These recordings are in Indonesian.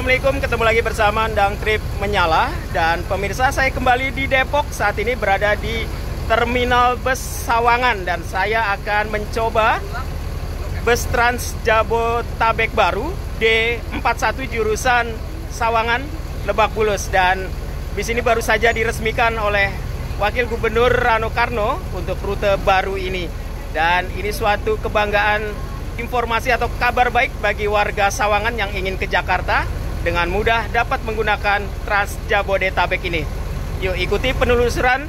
Assalamualaikum, ketemu lagi bersama Endang Trip Menyala. Dan pemirsa, saya kembali di Depok. Saat ini berada di Terminal Bus Sawangan. Dan saya akan mencoba bus Trans Jabotabek baru D41 jurusan Sawangan Lebak Bulus. Dan bis ini baru saja diresmikan oleh Wakil Gubernur Rano Karno untuk rute baru ini. Dan ini suatu kebanggaan, informasi atau kabar baik bagi warga Sawangan yang ingin ke Jakarta dengan mudah dapat menggunakan Trans Jabodetabek ini. Yuk ikuti penelusuran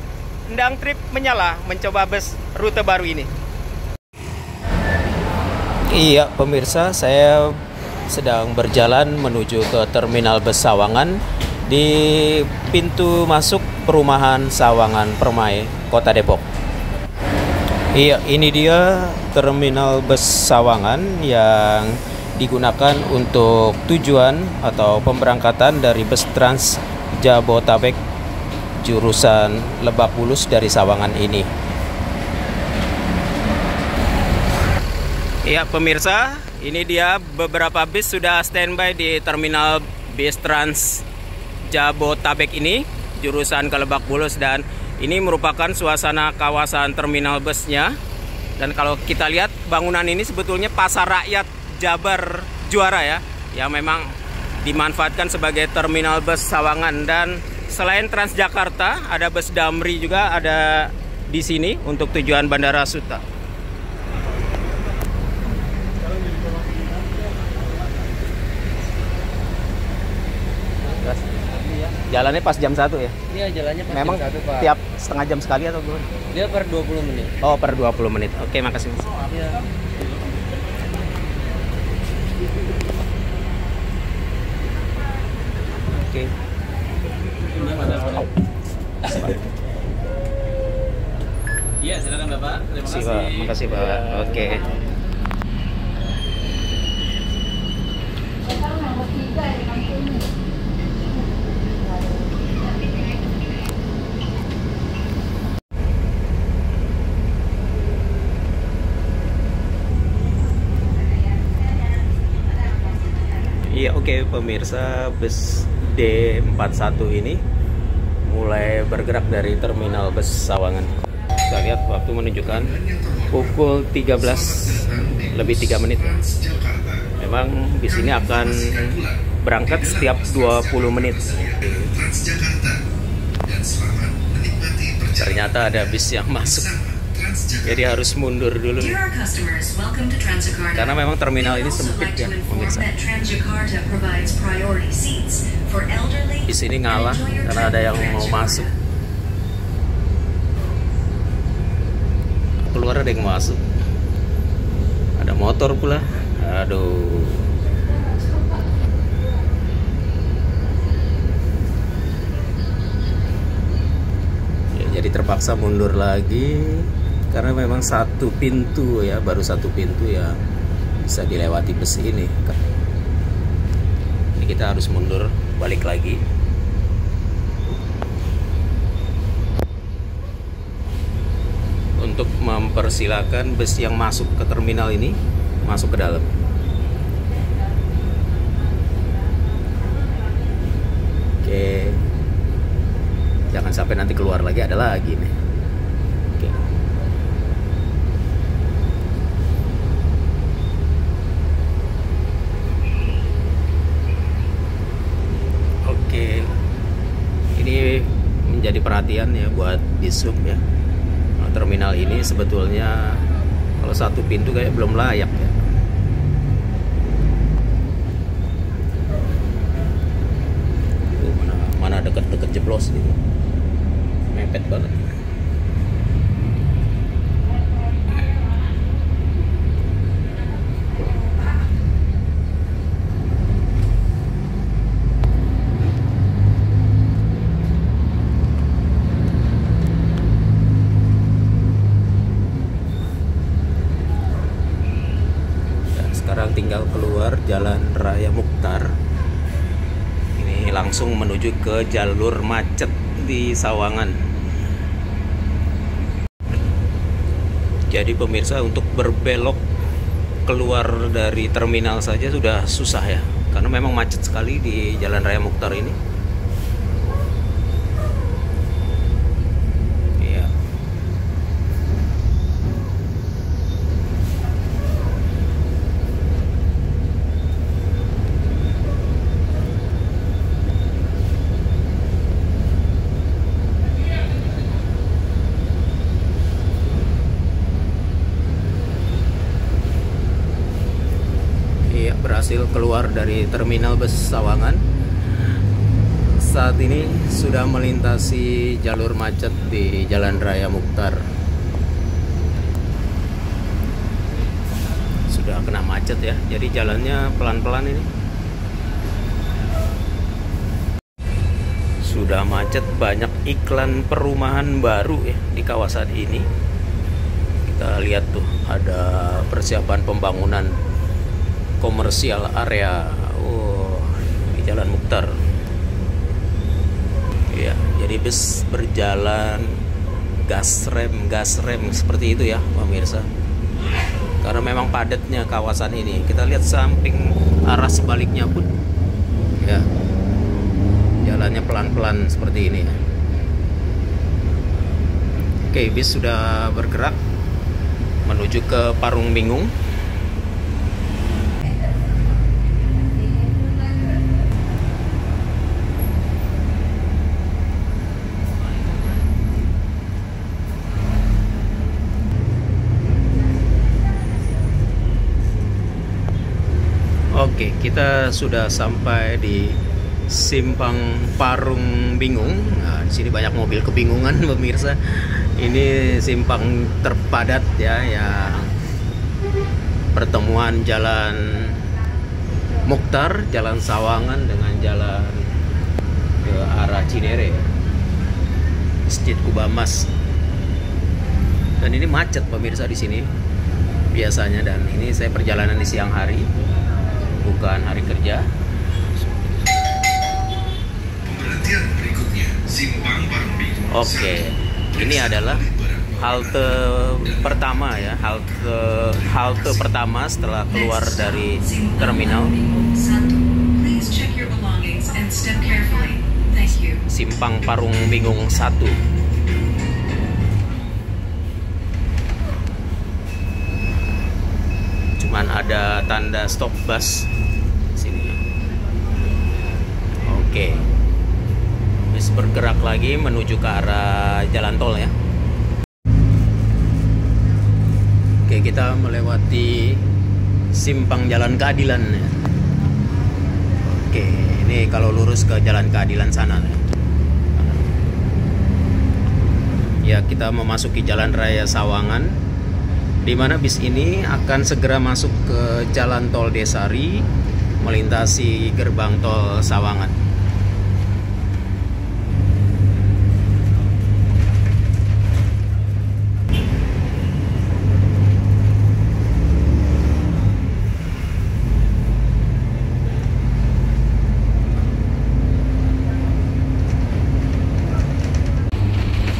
Endang Trip Menyala mencoba bus rute baru ini. Iya pemirsa, saya sedang berjalan menuju ke Terminal Bus Sawangan di pintu masuk perumahan Sawangan Permai, Kota Depok. Iya, ini dia Terminal Bus Sawangan yang digunakan untuk tujuan atau pemberangkatan dari bus Trans Jabotabek jurusan Lebak Bulus dari Sawangan ini. Iya pemirsa, ini dia beberapa bis sudah standby di Terminal Bis Trans Jabotabek ini jurusan ke Lebak Bulus, dan ini merupakan suasana kawasan terminal busnya. Dan kalau kita lihat bangunan ini sebetulnya pasar rakyat Jabar Juara ya, yang memang dimanfaatkan sebagai terminal bus Sawangan. Dan selain Transjakarta, ada bus Damri juga ada di sini untuk tujuan Bandara Suta. Jalannya pas jam 1 ya? Iya, jalannya pas memang jam 1, Pak. Tiap setengah jam sekali atau gimana? Dia per 20 menit. Oh, per 20 menit. Oke, makasih Mas. Iya. Oke. Iya, silakan Bapak. Terima kasih. Makasih, Pak. Ya. Oke. Iya, oke pemirsa, bus D41 ini mulai bergerak dari Terminal Bus Sawangan. Kita lihat waktu menunjukkan pukul 13:03. Memang bis ini akan berangkat setiap 20 menit. Ternyata ada bis yang masuk, jadi harus mundur dulu karena memang terminal ini sempit ya pemirsa. Di sini ngalah karena ada yang mau masuk, keluar ada yang masuk, ada motor pula. Aduh, ya, jadi terpaksa mundur lagi karena memang satu pintu ya, baru satu pintu yang bisa dilewati bus ini. Ini kita harus mundur balik lagi. Untuk mempersilahkan bus yang masuk ke terminal ini masuk ke dalam. Oke. Jangan sampai nanti keluar lagi, ada lagi nih. Ini menjadi perhatian ya buat Disub ya. Terminal ini sebetulnya kalau satu pintu kayak belum layak ya. Mana deket-deket jeblos gitu. Mepet banget. Sekarang tinggal keluar Jalan Raya Mukhtar. Ini langsung menuju ke jalur macet di Sawangan. Jadi pemirsa, untuk berbelok keluar dari terminal saja sudah susah ya. karena memang macet sekali di Jalan Raya Muchtar ini. Iya. Berhasil keluar dari terminal bus Sawangan. Saat ini sudah melintasi jalur macet di Jalan Raya Muchtar. Sudah kena macet ya, jadi jalannya pelan-pelan ini. Sudah macet, banyak iklan perumahan baru ya di kawasan ini. Kita lihat tuh, ada persiapan pembangunan komersial area di Jalan Muchtar. Ya, jadi bus berjalan gas rem seperti itu ya pemirsa. Karena memang padatnya kawasan ini. Kita lihat samping arah sebaliknya pun ya, jalannya pelan-pelan seperti ini ya. Oke, bis sudah bergerak menuju ke Parung Bingung. Oke, kita sudah sampai di Simpang Parung Bingung. Nah, di sini banyak mobil kebingungan pemirsa. Ini simpang terpadat ya, yang pertemuan Jalan Muchtar, Jalan Sawangan dengan jalan ke arah Cinere, Masjid Kubamas. Dan ini macet pemirsa di sini biasanya, dan ini saya perjalanan di siang hari, bukan hari kerja. Pemberhentian berikutnya Simpang Parung Bingung. Oke, ini adalah halte pertama ya, halte pertama setelah keluar dari terminal. Simpang Parung Bingung 1. Cuman ada tanda stop bus sini. Oke. Bis bergerak lagi menuju ke arah jalan tol ya. Oke, kita melewati simpang Jalan Keadilan ya. Oke, ini kalau lurus ke Jalan Keadilan sana ya. Ya, kita memasuki Jalan Raya Sawangan, di mana bis ini akan segera masuk ke Jalan Tol Desari, melintasi gerbang tol Sawangan.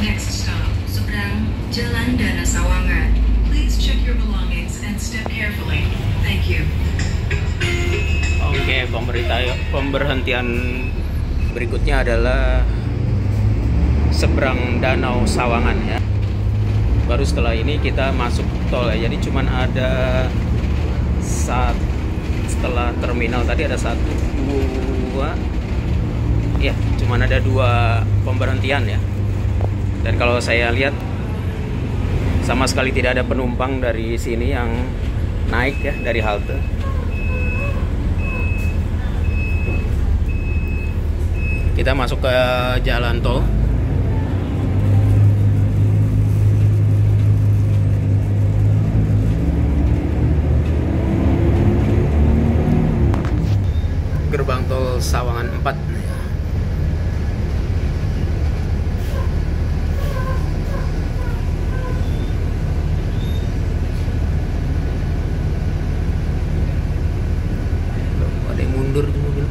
Next stop, seberang Jalan Dana Sawangan. Please check your belongings and step carefully. Thank you. Oke, pemberhentian berikutnya adalah seberang Danau Sawangan ya. Baru setelah ini kita masuk tol ya. Jadi cuman ada setelah terminal tadi ada 1, 2 ya, cuman ada 2 pemberhentian ya. Dan kalau saya lihat sama sekali tidak ada penumpang dari sini yang naik ya dari halte. Kita masuk ke jalan tol. Gerbang tol Sawangan 4. Ada yang mundur tuh mobil.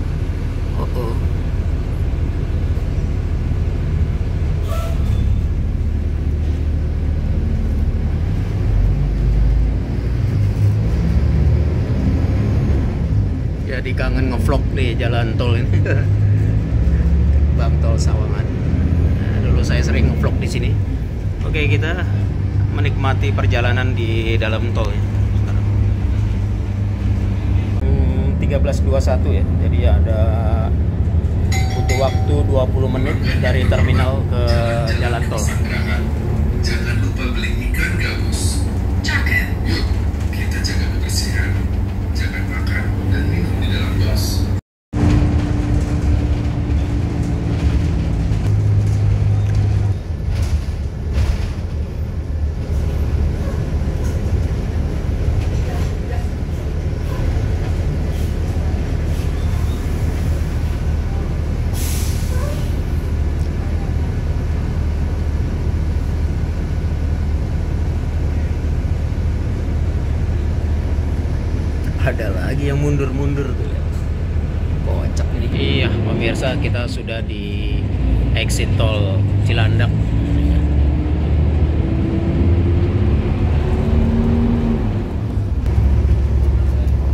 Jadi kangen ngevlog di jalan tol ini. Bang Tol Sawangan. Nah, dulu saya sering ngevlog di sini. Oke, kita menikmati perjalanan di dalam tol ya. 13.21 ya. Jadi ada butuh waktu 20 menit dari terminal ke jalan tol. Jangan lupa beli ikan gabus. Cakep. Yuk, kita jaga kebersihan. Jangan makan dan minum di dalam bus. Ada lagi yang mundur-mundur tuh ya. Kocak ini. Iya, pemirsa, kita sudah di exit tol Cilandak.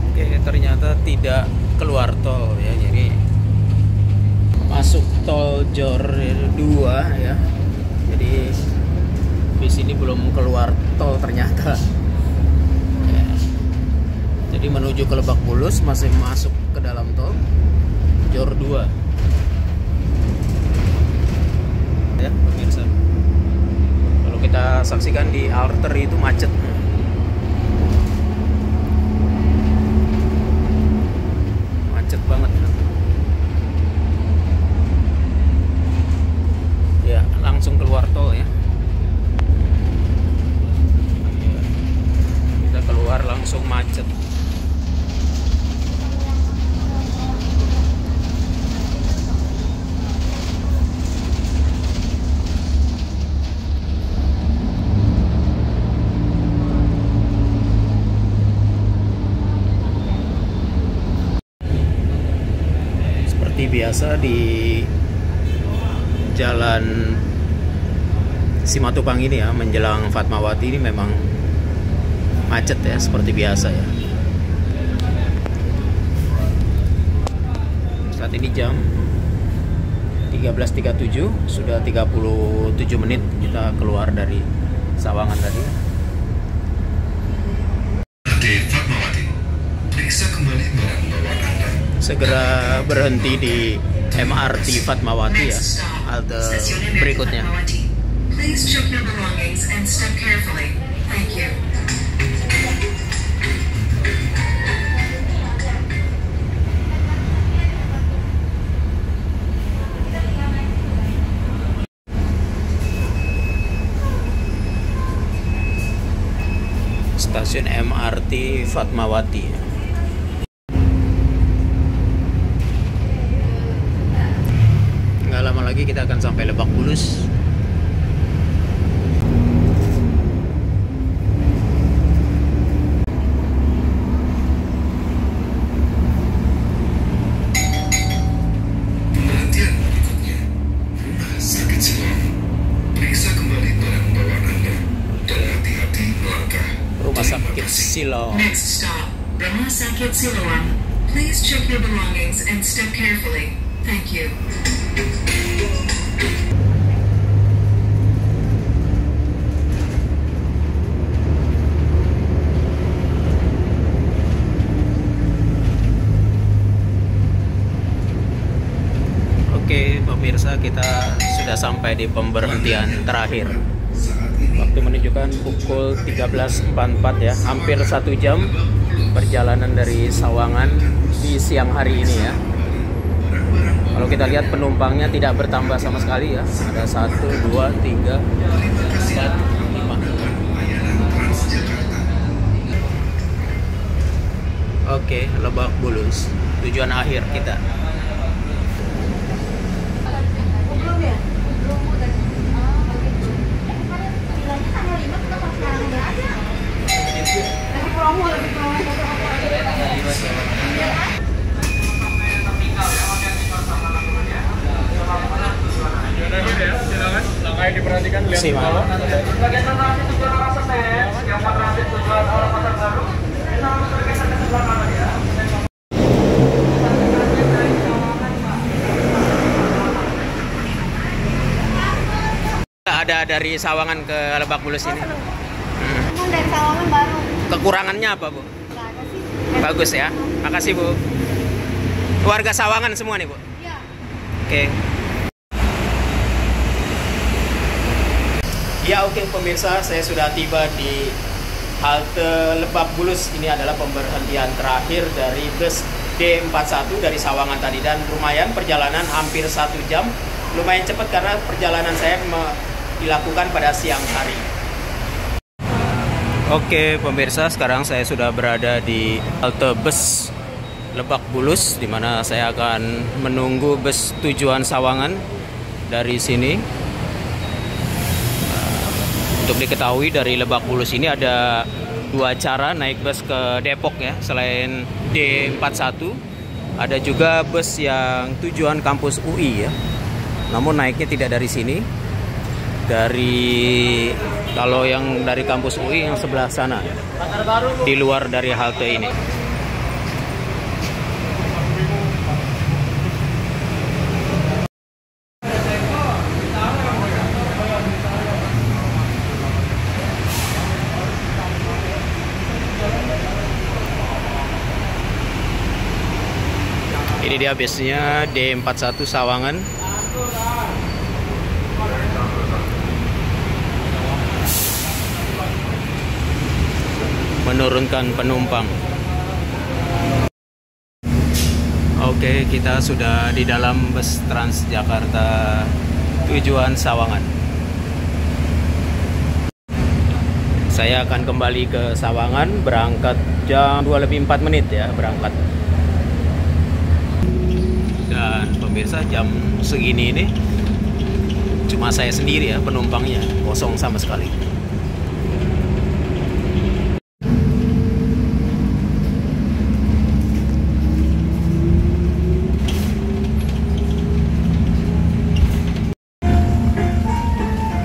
Oke, ternyata tidak keluar tol ya. Jadi masuk tol Jor 2 ya. Jadi bis ini belum keluar tol ternyata. Jadi menuju ke Lebak Bulus masih masuk ke dalam tol Jor 2. Ya, pemirsa. Kalau kita saksikan di arteri itu macet. Macet banget. Ya, langsung keluar tol ya. Kita keluar langsung macet. Biasa di jalan Simatupang ini ya, menjelang Fatmawati ini memang macet ya, seperti biasa ya. Saat ini jam 13.37, sudah 37 menit kita keluar dari Sawangan tadi. Di Fatmawati, periksa kembali barang bawaan Anda. Segera berhenti di MRT Fatmawati ya, Next stop, halte Stasiun MRT berikutnya. Fatmawati. Please check your belongings and step carefully. Thank you. Stasiun MRT Fatmawati. Nggak lama lagi kita akan sampai Lebak Bulus. Pemberhentian berikutnya, Rumah Sakit Siloam. Periksa kembali barang bawaan Anda dan hati-hati melangkah. Rumah Terima Sakit kasih. Siloam. Next stop, Rumah Sakit Siloam. Please check your belongings and step carefully. Thank you. Oke, pemirsa, kita sudah sampai di pemberhentian terakhir. Saat ini Waktu menunjukkan pukul 13.44 ya, hampir 1 jam perjalanan dari Sawangan di siang hari ini ya. Kalau kita lihat penumpangnya tidak bertambah sama sekali ya. Ada 1, 2, 3, 4, 5. Oke, Lebak Bulus, tujuan akhir kita. Langkah yang diperhatikan lihat Si di bawah. Bagian transaksi tujuan arah Senen, yang transit tujuan arah Pasar Baru, ini harus bergeser ke sebelah kanan ya. ada dari Sawangan ke Lebak Bulus ini? Seneng. Emang dari Sawangan baru. Kekurangannya apa, Bu? Nggak ada sih. Bagus ya. Makasih, Bu. Warga Sawangan semua nih, Bu? Iya. Oke. Ya, oke pemirsa, saya sudah tiba di halte Lebak Bulus. Ini adalah pemberhentian terakhir dari bus D41 dari Sawangan tadi. Dan lumayan perjalanan hampir 1 jam. Lumayan cepat karena perjalanan saya dilakukan pada siang hari. Oke pemirsa, sekarang saya sudah berada di halte bus Lebak Bulus, di mana saya akan menunggu bus tujuan Sawangan dari sini. Untuk diketahui dari Lebak Bulus ini ada 2 cara naik bus ke Depok ya. Selain D41, ada juga bus yang tujuan kampus UI ya. Namun naiknya tidak dari sini. Kalau yang dari kampus UI yang sebelah sana, di luar dari halte ini. Ini dia busnya D41 Sawangan. Menurunkan penumpang. Oke, kita sudah di dalam bus Transjakarta tujuan Sawangan. Saya akan kembali ke Sawangan, berangkat jam 2:04 ya berangkat. Dan pemirsa, jam segini ini cuma saya sendiri ya penumpangnya, kosong sama sekali.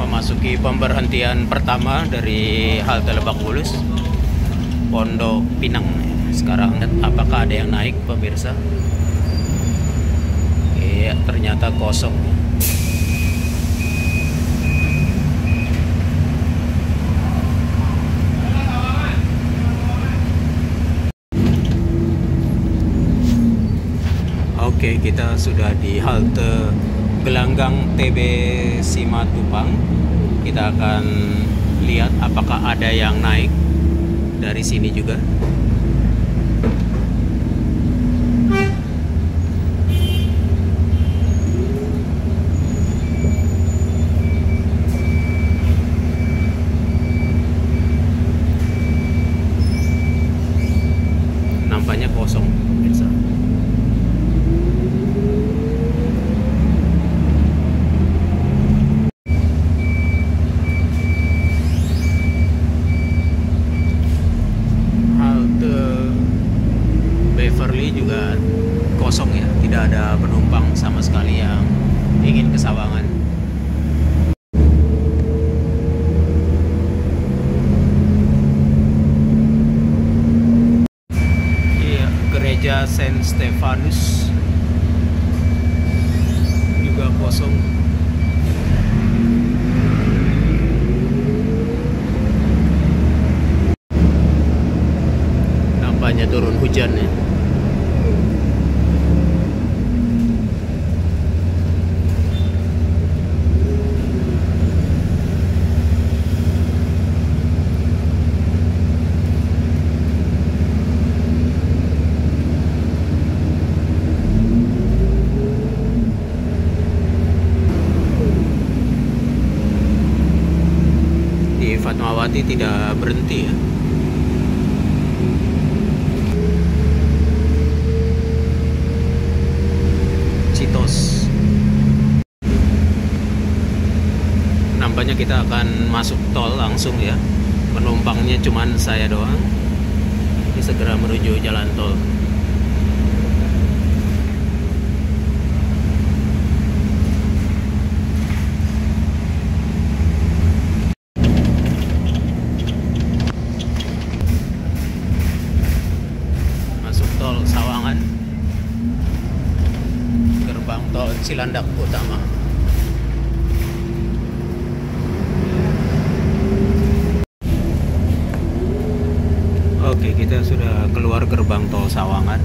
Memasuki pemberhentian pertama dari halte Lebak Bulus, Pondok Pinang. Sekarang apakah ada yang naik pemirsa? Iya, ternyata kosong. Oke, kita sudah di halte Gelanggang TB Simatupang. Kita akan lihat apakah ada yang naik dari sini juga. Nampaknya kosong, pemirsa. Beverly juga kosong ya, tidak ada penumpang sama sekali yang ingin ke Sawangan. Iya, gereja Saint Stefanus juga kosong. Nampaknya turun hujan ya. Fatmawati tidak berhenti ya. Citos. Nampaknya kita akan masuk tol langsung ya. Penumpangnya cuman saya doang. Ini segera menuju jalan tol. Sawangan, gerbang tol Cilandak Utama. Oke, kita sudah keluar gerbang tol Sawangan.